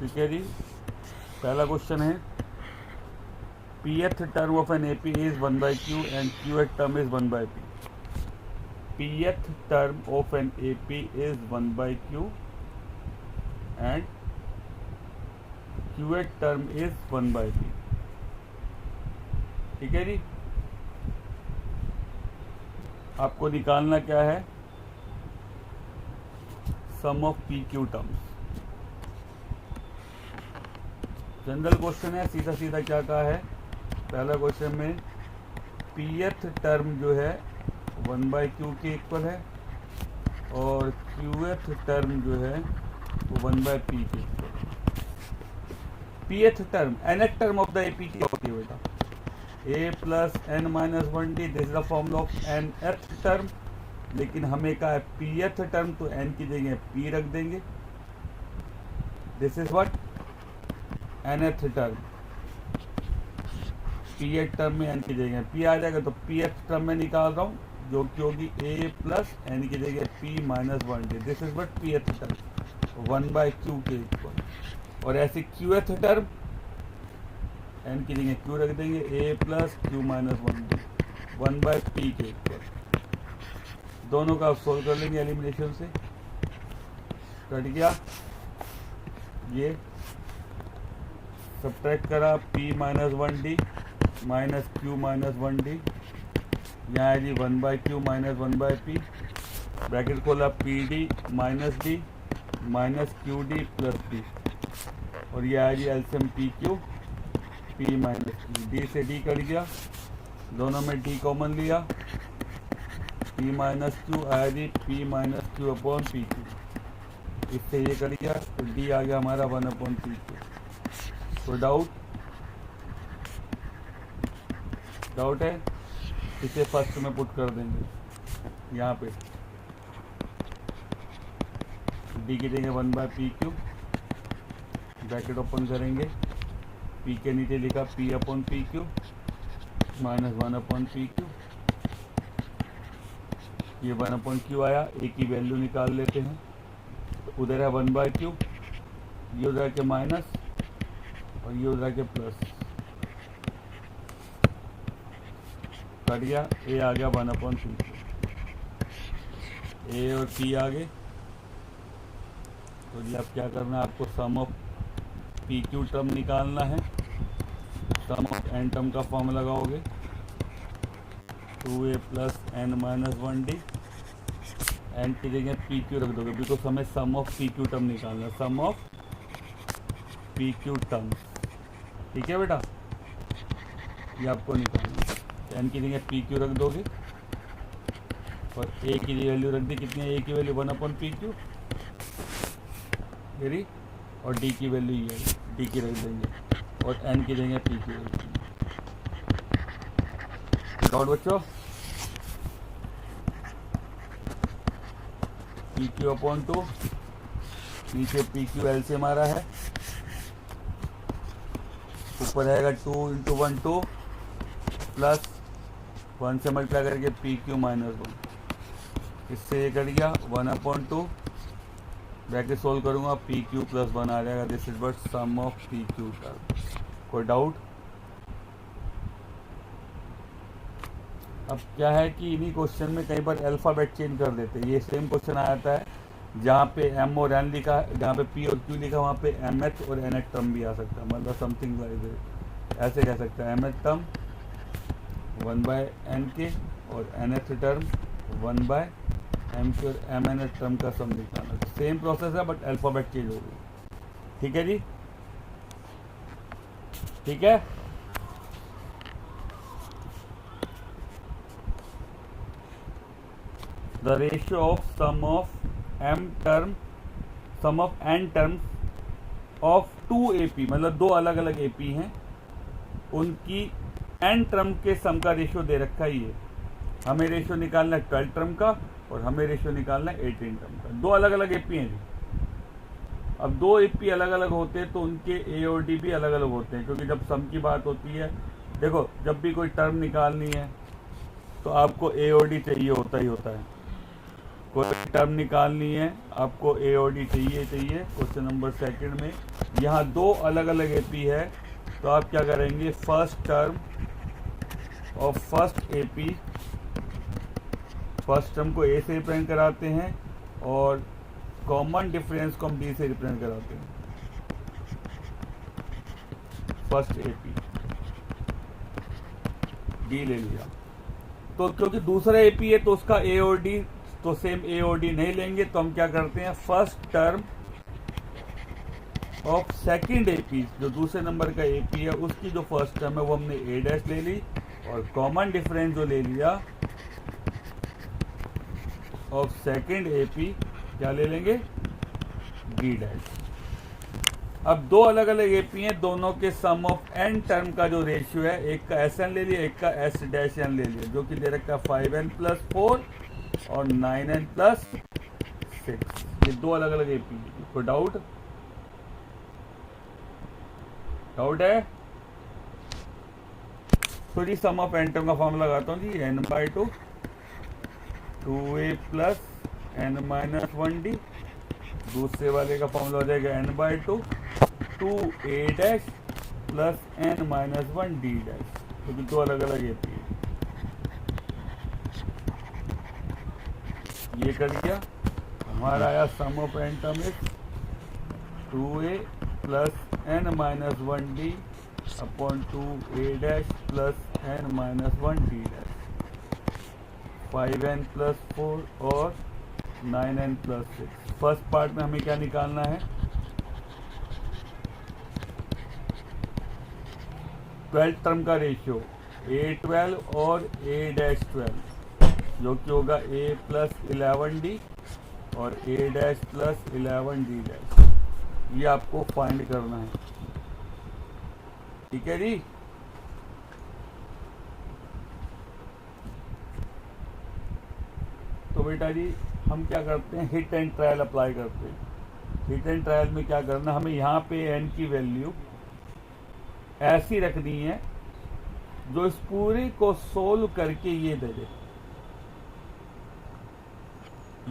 ठीक है जी। पहला क्वेश्चन है pth term of an AP is 1 by Q and qth term is 1 by P. pth term of an AP is 1 by Q and qth term is 1 by P. ठीक है जी। आपको निकालना क्या है, sum of p q terms. General question है, सीधा सीधा क्या कहा है पहला क्वेश्चन में, pth टर्म जो है 1 बाई क्यू के इक्वल है और qth टर्म जो है वो 1 बाई पी के इक्वल है। pth term nth term of the AP क्या होती है बेटा, a plus n minus 1 d, this is the formula of nth term. लेकिन हमें कहा है pth टर्म, तो n की जगह p रख देंगे, this is what nth term. pth term में n की जगह p आ जाएगा, तो pth टर्म में निकाल रहा हूँ जो कि होगी a प्लस n की जगह p minus 1 d, this is what pth term 1 by Q के इक्वल। और ऐसे qth टर्म n की जगह q रख देंगे, a plus Q minus 1 D 1 by p के इक्वल। दोनों का आप सोल्व कर लेंगे एलिमिनेशन से, कट गया ये, सब्ट्रैक्ट करा p minus 1 d minus q minus 1 d, यहाँ है जी 1 by q minus 1 by p, bracket खोला p d minus d minus q d plus d, और ये आया जी LCM p q p minus d, d से डी कट गया, दोनों में डी कॉमन लिया, पी माइनस क्यू आया जी p minus q upon p q, इससे ये कट गया, तो डी आ गया हमारा 1 अपॉन पी क्यू। तो डाउट है, इसे फर्स्ट में पुट कर देंगे यहाँ पे, डी की देंगे 1 by P Q, bracket open करेंगे, पी के नीचे लिखा P upon p Q minus 1 upon p Q, ये 1 अपॉन क्यू आया, ए की वैल्यू निकाल लेते हैं, तो उधर है 1 बाय क्यू, ये उधर के माइनस और ये उधर के प्लस, कट गया, ए आ गया 1 अपॉन पी क्यू, ए और पी आ गए। तो जी अब क्या करना है, आपको sum of p q term निकालना है, सम ऑफ एन टर्म का फॉर्मूला लगाओगे 2a plus n minus 1 d, n की जगह पी क्यू रख दोगे, बिकॉज हमें sum of p q term निकालना है, sum of p q term. ठीक है बेटा, ये आपको निकालना है, एन की जगह पी क्यू रख दोगे और ए की वैल्यू रख दी, कितनी है ए की वैल्यू 1 अपॉन पी क्यू मेरी, और डी की वैल्यू ये है, डी की रख देंगे और एन की जगह पी क्यू रख देंगे। डाउट बच्चों, पी क्यू अपॉन 2, नीचे पी क्यू एल से हमारा है, ऊपर रहेगा 2 इंटू 1 2 प्लस 1 से मल्टीप्लाई करके पी क्यू माइनस 1, इससे ये कट गया 1 अपॉन 2, ब्रैकेट सोल्व करूँगा पी क्यू प्लस 1 आ जाएगा, this is but sum of p q term. कोई डाउट? अब क्या है कि इन्हीं क्वेश्चन में कई बार अल्फ़ाबेट चेंज कर देते हैं, ये सेम क्वेश्चन आ जाता है जहाँ पे एम और एन लिखा है, जहाँ पे पी और क्यू लिखा, वहाँ पे एम एच और एन एच टर्म भी आ सकता है, मतलब समथिंग लाइक ऐसे कह सकते हैं, m h term 1 by n के और n h term 1 by m के, और एम एन एच टर्म का सम निकालना, सेम प्रोसेस है बट अल्फ़ाबेट चेंज हो गई। ठीक है जी, ठीक है। The ratio of sum of m term, sum of n terms of 2 AP, मतलब दो अलग अलग AP हैं, उनकी n टर्म के सम का रेशियो दे रखा ही है। हमें रेशियो निकालना है 12 टर्म का और हमें रेशियो निकालना है 18 टर्म का, दो अलग अलग AP हैं जी। अब दो AP अलग अलग होते हैं तो उनके A और D भी अलग अलग होते हैं, क्योंकि जब सम की बात होती है, देखो जब भी कोई टर्म निकालनी है तो आपको A और D चाहिए होता ही होता है। कोई टर्म निकालनी है आपको, ए और डी चाहिए क्वेश्चन नंबर सेकंड में। यहाँ दो अलग अलग एपी है, तो आप क्या करेंगे, फर्स्ट टर्म और फर्स्ट एपी, फर्स्ट टर्म को ए से रिप्रेजेंट कराते हैं और कॉमन डिफरेंस को हम डी से रिप्रेजेंट कराते हैं। फर्स्ट एपी डी ले लिया, तो क्योंकि दूसरा एपी है तो उसका ए और डी, तो सेम ए और डी नहीं लेंगे, तो हम क्या करते हैं, first term of second AP, जो दूसरे नंबर का एपी है उसकी जो फर्स्ट टर्म है वो हमने ए डैश ले ली, और कॉमन डिफरेंस जो ले लिया ऑफ सेकंड एपी क्या ले लेंगे, डी डैश। अब दो अलग अलग एपी हैं, दोनों के सम ऑफ एन टर्म का जो रेशियो है, एक का एस एन ले लिया, एक का एस डैश एन ले लिया, जो कि दे रखा है 5n + 4 और 9n + 6। ये दो अलग अलग एपी है। कोई डाउट है? तो जी सम ऑफ एन टर्म का फॉर्मूला लगाता हूँ जी, n/2 2a + n-1d, दूसरे वाले का फॉर्मूला हो जाएगा n/2 2a dash + n-1d dash, क्योंकि दो अलग अलग एपी है। ये कर दिया, हमारा आया sum of n term is 2a + n-1d upon 2a dash + n-1d dash, 5n + 4 और 9n + 6। फर्स्ट पार्ट में हमें क्या निकालना है, 12 टर्म का रेशियो, a12 और a-12, जो कि होगा a + 11d और a डैश + 11d डैश। ये आपको फाइंड करना है, ठीक है जी। तो बेटा जी हम क्या करते हैं, हिट एंड ट्रायल अप्लाई करते हैं। हिट एंड ट्रायल में क्या करना, हमें यहाँ पे n की वैल्यू ऐसी रखनी है जो इस पूरे को सोल्व करके ये दे दे,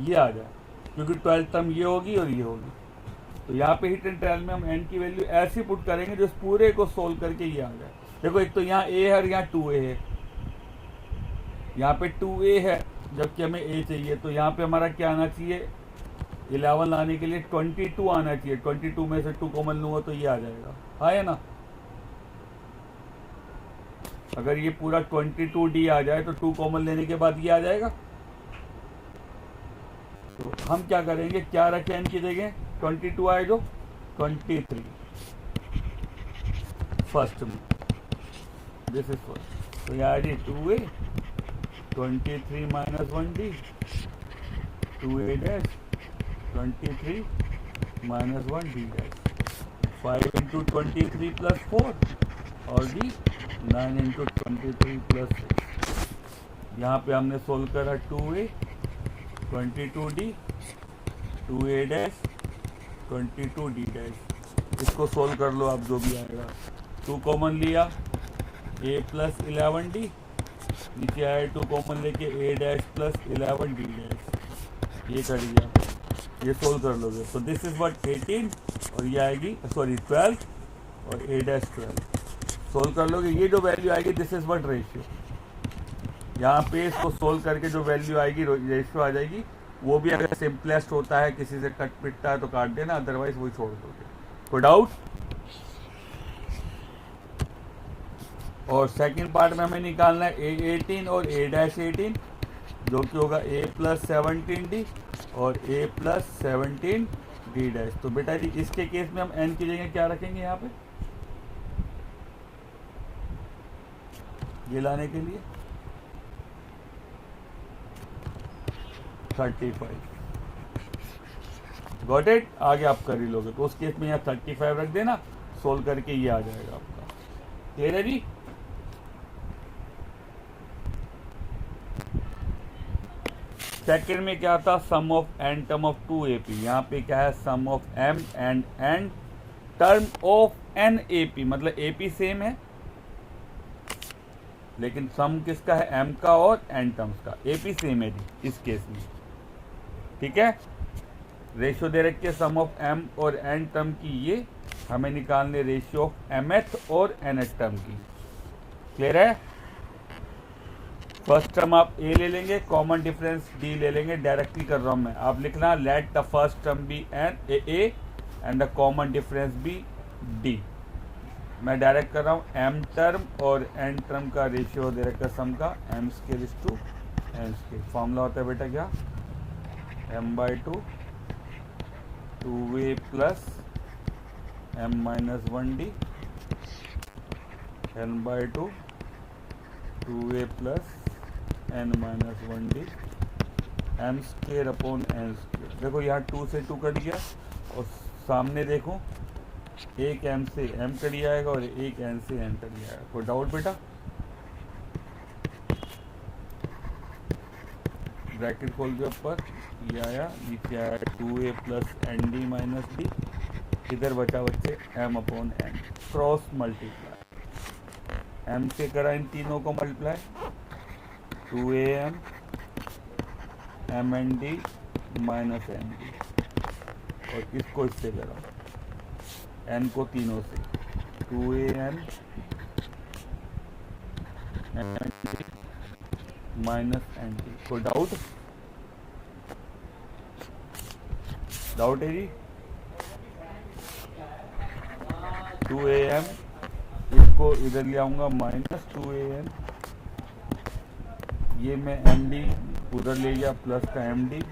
ये आ जाए, क्योंकि 12 टर्म ये होगी और ये होगी। तो यहाँ पे हिट एंड ट्रायल में हम n की वैल्यू ऐसी पुट करेंगे जो इस पूरे को सोल्व करके ये आ जाए। देखो एक तो यहाँ a है और यहाँ 2a है, यहाँ पे 2a है जबकि हमें a चाहिए, तो यहाँ पे हमारा क्या आना चाहिए, 11 लाने के लिए 22 आना चाहिए। 22 में से 2 कॉमन लूंगा तो ये आ जाएगा, हाँ है ना। अगर ये पूरा 22d आ जाए तो 2 कॉमन लेने के बाद ये आ जाएगा। तो हम क्या करेंगे, क्या रखें n की जगह, 22 आए जो 23 फर्स्ट में, दिस इज फर्स्ट। तो यार ये 2a 23 - 1d 2a dash 23 - 1d dash, 5 × 23 + 4 और d 9 × 23 + 6। यहाँ पे हमने सोल्व करा 2a 22d 2a dash 22d dash. इसको सोल्व कर लो आप, जो भी आएगा। 2 कॉमन लिया, a + 11d, नीचे आया 2 कॉमन लेके a डैश + 11d डैश, ये कर दिया। ये सोल्व कर लोगे तो दिस इज व्हाट 18 और ये आएगी, सॉरी 12 और a डैश 12 सोल्व कर लोगे। ये जो वैल्यू आएगी दिस इज व्हाट रेशियो। यहाँ पे इसको सोल्व करके जो वैल्यू आएगी रेशियो आ जाएगी। वो भी अगर सिंपलेस्ट होता है, किसी से कट पिटता है तो काट देना, अदरवाइज वही छोड़ दोगे। कोई डाउट? और सेकंड पार्ट में हमें निकालना है a18 और a डैश 18, जो कि होगा a + 17d और a + 17d डैश। तो बेटा जी इसके केस में हम n की जगह क्या रखेंगे, यहाँ पे ये लाने के लिए 35। Got it? आगे आप कर ही लोगे, तो उस केस में यहाँ 35 रख देना, सोल्व करके ये आ जाएगा आपका। क्लियर है जी? सेकेंड में क्या था, sum of n term of 2AP। यहाँ पे क्या है, sum of m and n term of n AP, मतलब AP सेम है लेकिन सम किसका है, m का और n टर्म्स का। AP सेम है जी इस केस में। ठीक है। रेशियो दे रखी है सम ऑफ m और n टर्म की, ये हमें निकालने रेशियो ऑफ mth और nth टर्म की। क्लियर है। फर्स्ट टर्म आप a ले लेंगे, कॉमन डिफरेंस d ले लेंगे, डायरेक्टली कर रहा हूं मैं। आप लिखना let the first term be a and the common difference be d। मैं डायरेक्ट कर रहा हूँ m टर्म और n टर्म का रेशियो दे रखा है सम का, m square is to n square. Formula होता है बेटा क्या, m/2 2a plus m-1d n/2 2a plus n-1d m square upon n square. देखो यहाँ 2 से 2 कट गया और सामने देखो एक m से m कट जाएगा और एक n से n कट जाएगा। कोई डाउट बेटा? ब्रैकेट खोल दो ऊपर, ये आया, नीचे आया 2a plus nd minus D, इधर बचा बच्चे m upon n, cross multiply. m से करा इन तीनों को multiply, 2am mnd minus nd, और इसको इससे करा n को तीनों से, 2an mnd माइनस nd। कोई डाउट? डाउट है जी? 2am, इसको इधर ले आऊंगा माइनस 2an, ये मैं md उधर ले गया प्लस का md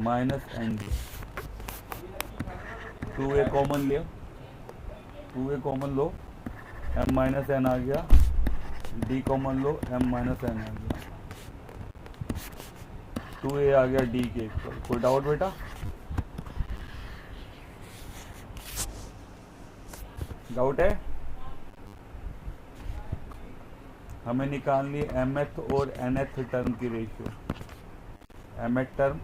minus nd, 2a common ले, 2a कॉमन लो, m माइनस n आ गया, d कॉमन लो, m माइनस n आ गया, 2a आ गया d के इक्वल। कोई डाउट बेटा? डाउट है? हमें निकालनी है mth और nth टर्म की ratio. mth term,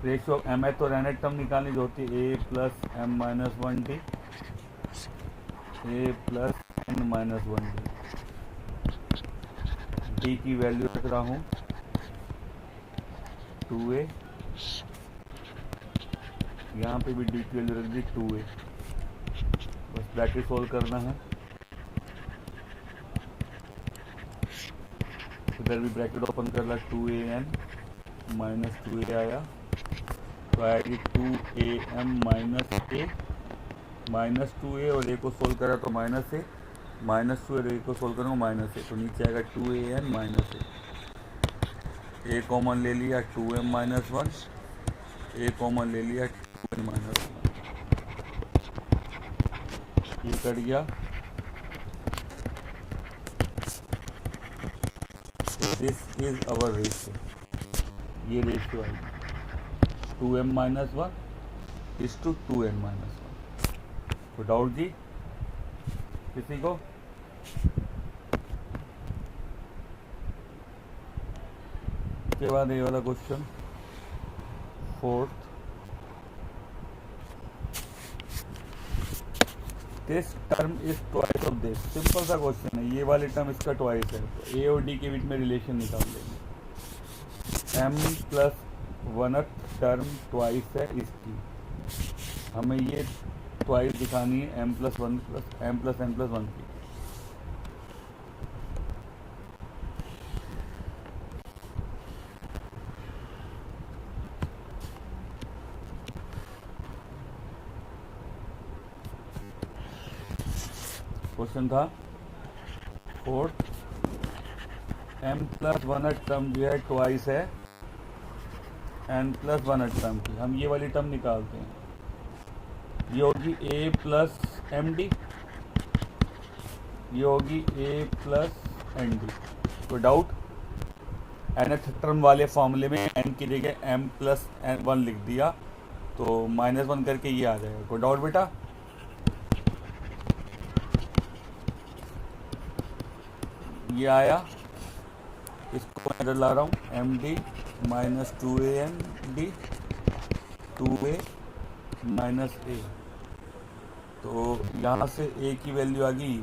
ratio mth और nth टर्म निकालनी जो होती है a plus m-1d, a plus n-1d, d की वैल्यू रख रहा हूँ 2a, यहाँ पे भी d की वैल्यू रख दी 2a। बस ब्रैकेट सोल्व करना है, इधर भी ब्रैकेट ओपन कर ला, 2an माइनस 2a आया, तो आएगी 2am minus a, minus 2a और a को सोल्व करा तो माइनस a, माइनस 2 और a को सोल्व करूँगा माइनस a, तो नीचे आएगा 2an माइनस a कॉमन ले लिया 2m माइनस 1, a कॉमन ले लिया 2n माइनस 1, ये कट गया। दिस इज अवर रेशियो, ये रेशियो आई 2m minus 1 is to 2n minus 1। तो डाउट जी किसी को? उसके बाद ये वाला question, fourth, this term is twice of this. Simple सा क्वेश्चन है, ये वाली टर्म इसका ट्वाइस है, तो ए और डी के बीच में रिलेशन निकाल लेंगे। m plus 1th term twice है इसकी, हमें ये ट्वाइस दिखानी है m plus 1 plus m plus n plus 1 की। क्वेश्चन था fourth, m plus 1th term जो है ट्वाइस है n प्लस 1th टर्म की। हम ये वाली टर्म निकालते हैं, ये होगी a प्लस md, ये होगी a प्लस nd। तो डाउट? nth टर्म वाले फॉर्मूले में n की जगह m प्लस 1 लिख दिया, तो माइनस 1 करके ये आ जाएगा। कोई डाउट बेटा? ये आया, इसको इधर ला रहा हूँ, md minus 2amd 2a minus a, तो यहाँ से a की वैल्यू आ गई,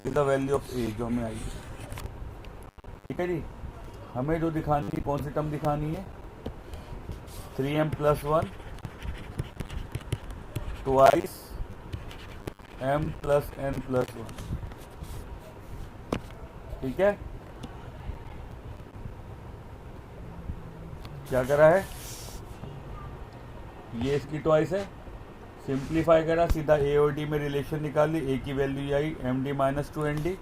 द वैल्यू ऑफ a जो हमें आई, ठीक है जी। हमें जो दिखानी है, कौन सी टर्म दिखानी है, 3m+1 ट्वाइस m+n+1, ठीक है। क्या करा है, ये इसकी ट्वाइस है, सिंप्लीफाई करा, सीधा ए और डी में रिलेशन निकाली, ए की वैल्यू आई md-2nd।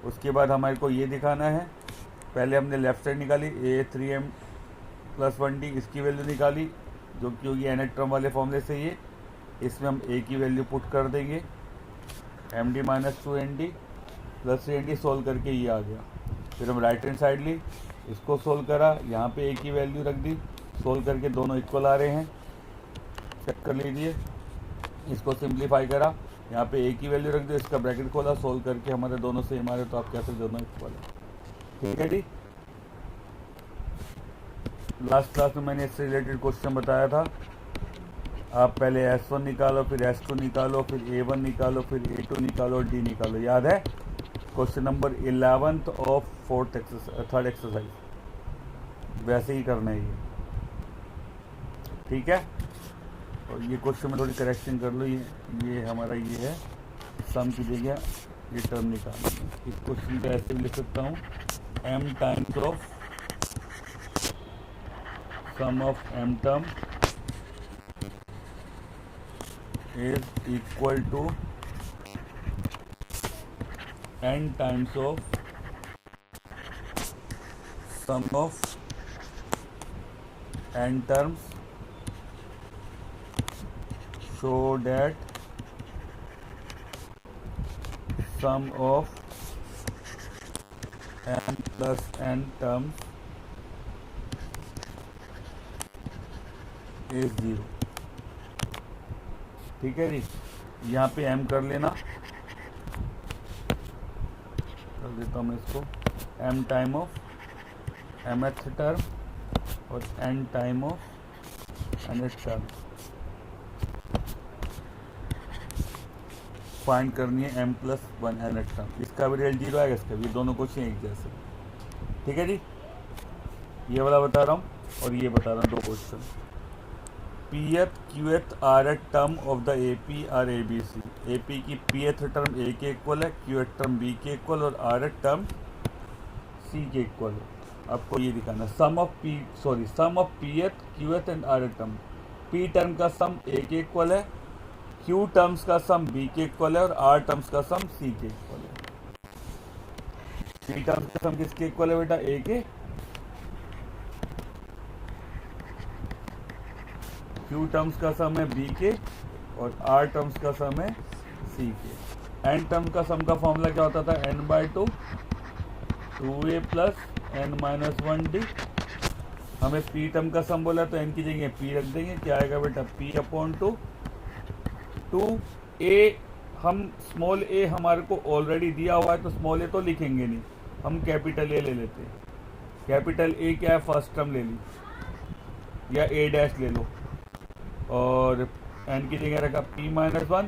उसके बाद हमारे को ये दिखाना है, पहले हमने लेफ्ट साइड निकाली ए 3m+1d, इसकी वैल्यू निकाली जो कि होगी nth टर्म वाले फॉर्मूले से ये, इसमें हम ए की वैल्यू पुट कर देंगे md-2nd + 3nd, सोल्व करके ये आ गया। फिर हम राइट हैंड साइड ली, इसको सोल्व करा, यहाँ पे ए की वैल्यू रख दी, सोल्व करके दोनों इक्वल आ रहे हैं, चेक कर लीजिए। इसको सिंप्लीफाई करा, यहाँ पे ए की वैल्यू रख दी, इसका ब्रैकेट खोला, सोल्व करके हमारे दोनों सेम आ रहे, तो आप कह सकते दोनों इक्वल है, ठीक है जी। लास्ट क्लास में मैंने इससे रिलेटेड क्वेश्चन बताया था, आप पहले S1 निकालो, फिर S2 निकालो, फिर A1 निकालो, फिर A2 निकालो, D निकालो, याद है। Question number 11th of third exercise, वैसे ही करना है ये, ठीक है। और ये क्वेश्चन में थोड़ी करेक्शन कर लो, ये हमारा ये है, सम की जगह ये टर्म निकालना है। इस क्वेश्चन को ऐसे भी लिख सकता हूँ, m times of sum of m term is equal to n times of sum of n terms, so that sum of m+n terms is 0, ठीक है जी। यहाँ पे m कर लेना, कर देता हूँ मैं इसको, m time of mth term और n time of nth term find करनी है, m+1 nth टर्म, इसका भी रिजल्ट 0 आएगा, इसका भी, दोनों क्वेश्चन एक जैसे, ठीक है जी। ये वाला बता रहा हूँ और ये बता रहा हूँ, दो question. pth qth rth term of the AP are ABC, AP की pth टर्म A के इक्वल है, qth टर्म B के इक्वल और rth टर्म C के इक्वल है। आपको ये दिखाना, sum of pth qth and rth term, P term का सम A के इक्वल है, Q टर्म्स का सम B के इक्वल है और R टर्म्स का सम C के इक्वल है। P टर्म्स का सम किसके इक्वल है बेटा, A के, Q टर्म्स का सम है B के और R टर्म्स का सम है C के। N टर्म का सम का फॉर्मूला क्या होता था, n/2 2a + n-1d। हमें P टर्म का सम बोला तो n की जगह P रख देंगे, क्या आएगा बेटा, P/2 2a, हम स्मॉल a हमारे को ऑलरेडी दिया हुआ है तो स्मॉल a तो लिखेंगे नहीं, हम कैपिटल A ले लेते हैं। कैपिटल A क्या है, फर्स्ट टर्म ले ली या a' ले लो, और n की जगह रखा P-1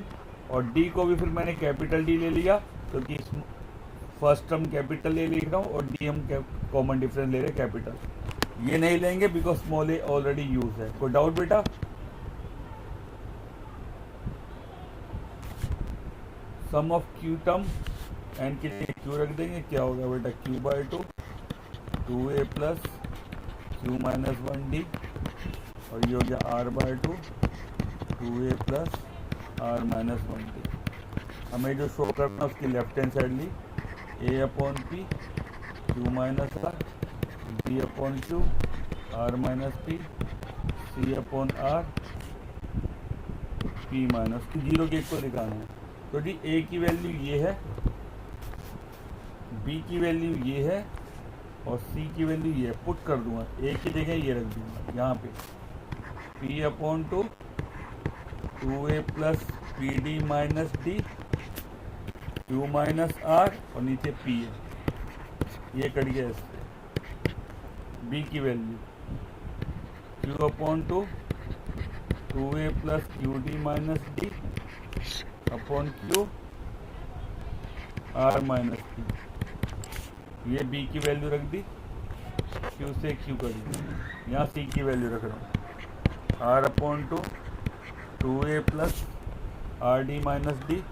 और D को भी फिर मैंने कैपिटल D ले लिया, क्योंकि फर्स्ट टर्म कैपिटल A लिख रहा हूँ और D हम कॉमन डिफरेंस ले रहे हैं कैपिटल, ये नहीं लेंगे because small a already use है। कोई डाउट बेटा, सम ऑफ Q टर्म, n की जगह Q रख देंगे, क्या होगा बेटा, Q/2 2a + Q-1d और ये हो गया R/2 2a + R-1d। हमें जो शो करना उसकी लेफ्ट हैंड साइड ली, a/p Q-R b/q R-p C/R p- 0 के इक्वल दिखाना है। तो जी a की वैल्यू ये है, b की वैल्यू ये है और c की वैल्यू ये है, पुट कर दूंगा, a की जगह ये रख दूंगा यहाँ पे, P/2 2a + PD - D Q-R और नीचे P है, ये कट गया इससे। b की value Q/2 2a + QD - D Q R - P, ये बी की वैल्यू रख दी, क्यू से क्यू कर दी, यहाँ सी की वैल्यू रख रहा हूँ r upon two a plus r d minus d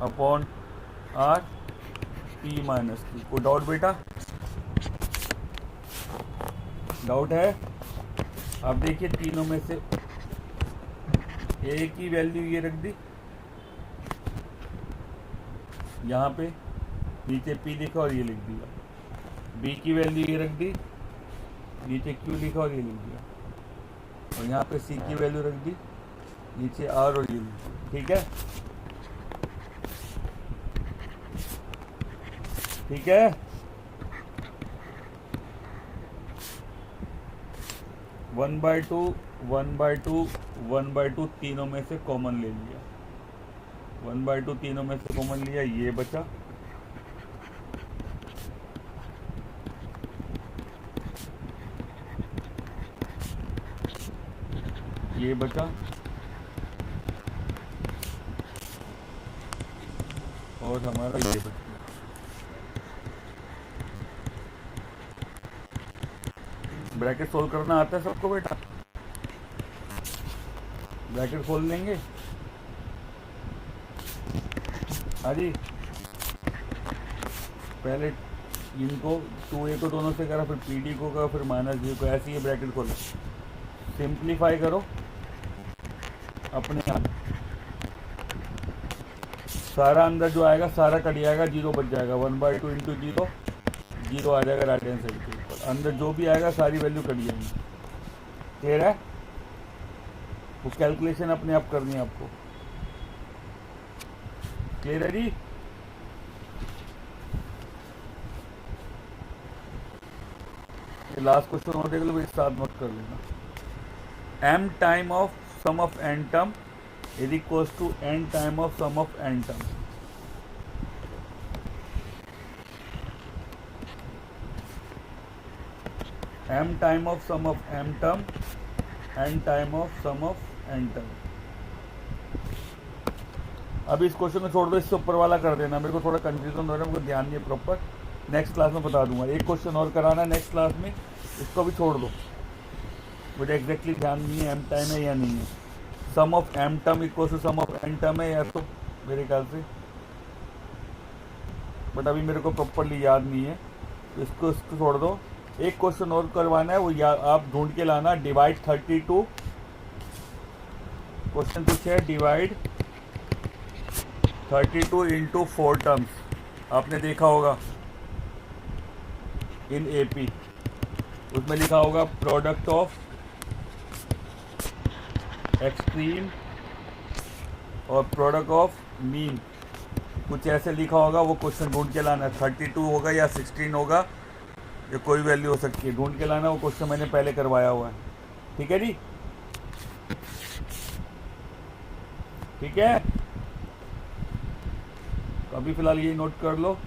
upon r p minus t. कोई डाउट बेटा? डाउट है? अब देखिए तीनों में से ए की वैल्यू ये रख दी, यहाँ पे नीचे पी लिखा और ये लिख दिया, बी की वैल्यू ये रख दी, नीचे क्यू लिखा और ये लिख दिया, और यहाँ पे सी की वैल्यू रख दी, नीचे आर और ये लिख दिया। ठीक है, ठीक है। वन बाई टू तीनों में से कॉमन ले लिया, 1/2 तीनों में से कॉमन लिया, ये बचा, ये बचा, और हमारा ये बचा। ब्रैकेट सोल्व करना आता है सबको बेटा? ब्रैकेट खोल लेंगे? हाँ जी, पहले इनको 2a को दोनों से करा, फिर pd को करा, फिर माइनस b को, ऐसे ही ब्रैकेट खोलो, सिंप्लीफाई करो अपने आप, सारा अंदर जो आएगा सारा कट जाएगा, जीरो बच जाएगा, 1/2 इंटू जीरो आ जाएगा राइट हैंड साइड के ऊपर, अंदर जो भी आएगा सारी वैल्यू कट जाएंगी। क्लियर है? वो कैलकुलेशन अपने आप करनी है आपको। क्लियर है जी? ये लास्ट क्वेश्चन और देख लो, एक साथ नोट कर लेना। m time of sum of n term is equals to n time of sum of n term. m time of sum of m term, n time of sum of n term. अभी इस question को छोड़ दो, इससे ऊपर वाला कर देना, मेरे को थोड़ा कंफ्यूजन हो रहा है, मुझे ध्यान नहीं है प्रॉपर, नेक्स्ट क्लास में बता दूंगा। एक क्वेश्चन और कराना है नेक्स्ट क्लास में, इसको भी छोड़ दो, मुझे एग्जैक्टली ध्यान नहीं है m टाइम है या नहीं है। Sum of m term equal to sum of n term है या तो, मेरे ख्याल से, बट अभी मेरे को प्रॉपरली याद नहीं है, तो इसको छोड़ दो। एक क्वेश्चन और करवाना है, वो आप ढूंढ के लाना, डिवाइड 32, क्वेश्चन पूछे है डिवाइड 32 इंटू 4 टर्म्स, आपने देखा होगा इन AP, उसमें लिखा होगा प्रोडक्ट ऑफ एक्सट्रीम और प्रोडक्ट ऑफ मीन, कुछ ऐसे लिखा होगा, वो क्वेश्चन ढूंढ के लाना है। 32 होगा या 16 होगा, ये कोई वैल्यू हो सकती है, ढूंढ के लाना, वो क्वेश्चन मैंने पहले करवाया हुआ है। ठीक है जी? ठीक है, तो अभी फिलहाल ये नोट कर लो।